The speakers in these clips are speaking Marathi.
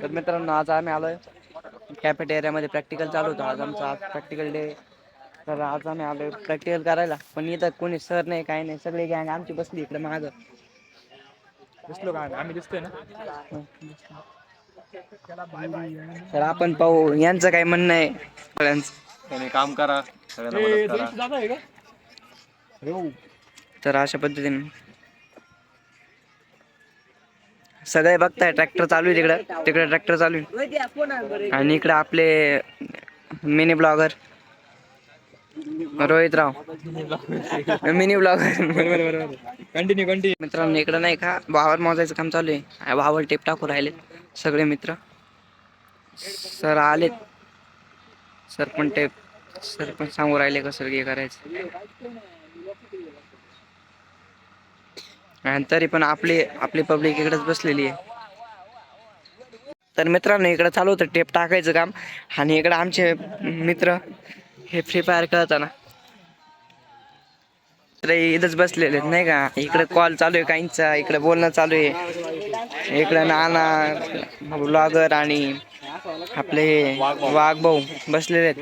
तर मित्रांनो आज आम्ही आलोय कॅफेटेरियामध्ये प्रॅक्टिकल चालू होतं. आज आमचा प्रॅक्टिकल डे. तर आज आम्ही आलोय प्रॅक्टिकल करायला, पण इथं कोणी सर नाही काही नाही, सगळी गँग आमची बसली इकडे मागं. दिसलो का आम्ही दिसतोय ना. तर आपण पाहू यांचं काय म्हणणं आहे सगळ्यांचं. त्याने काम करा, सगळ्यांना मदत करा. तर अशा पद्धतीने सगळे बघताय ट्रॅक्टर चालू आहे तिकडं, तिकडे ट्रॅक्टर चालू आहे आणि इकडे आपले मिनी ब्लॉगर रोहित राव मिनी ब्लॉगर. कंटिन्यू. मित्रांनो इकडं नाही का वावर मोजायचं काम चालू आहे, वावर टेप टाकू राहिले सगळे मित्र. सर आलेत, सर पण सांगू राहिले कसं हे करायचं. आणि तरी पण आपली पब्लिक इकडेच बसलेली आहे. तर मित्रांनो इकडे चालू होतं टेप टाकायचं काम, आणि इकडे आमचे मित्र हे फ्री फायर खेळताना इथंच बसलेले नाही का. इकडे कॉल चालू आहे काहींचा, इकडे बोलणं चालू आहे. इकडे नाना ब्लॉगर आणि आपले वाघ भाऊ बसलेले आहेत.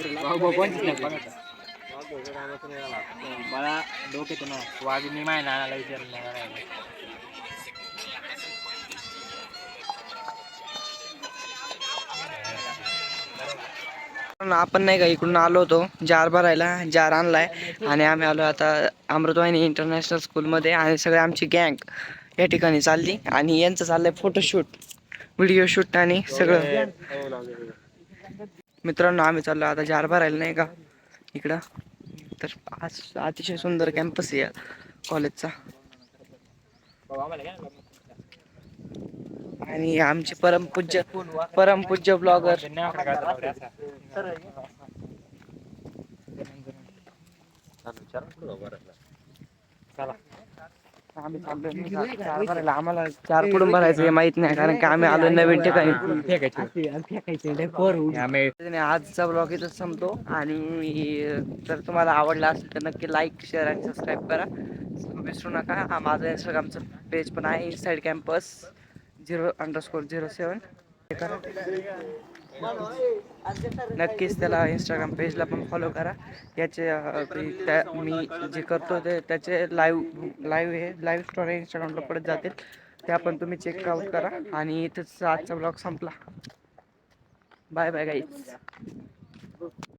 मला डोके ना वाघ मी माय नानाला विचारलं. आपण नाही का इकडून आलो होतो जार भरायला, जार आणलाय आणि आम्ही आलो आता अमृतवाहिनी इंटरनॅशनल स्कूलमध्ये, आणि सगळे आमची गँग या ठिकाणी चालली आणि यांचं चाललंय फोटोशूट, व्हिडिओ शूट आणि सगळं. मित्रांनो आम्ही चाललो आता जार भरायला नाही का इकडं. तर आज अतिशय सुंदर कॅम्पस आहे कॉलेजचा. आणि आमचे परमपूज्य ब्लॉगर आम्ही चाललोय आम्हाला चार कुठून भरायचं हे माहित नाही, कारण की आम्ही आलो नवीन ठिकाणी. आजचा ब्लॉग इथंच संपतो, आणि जर तुम्हाला आवडला असेल तर नक्की लाईक, शेअर आणि सबस्क्राईब करा, विसरू नका. हा माझा इंस्टाग्रामचं पेज पण आहे, इनसाइड कॅम्पस 0_07 करा. नक्कीच त्याला इंस्टाग्राम पेजला पण फॉलो करा. मी जे करतो ते त्याचे लाईव्ह स्टोरी इंस्टाग्रामला पडत जातील, त्या पण तुम्ही चेकआउट करा. आणि इथंच आजचा ब्लॉग संपला. Bye bye guys.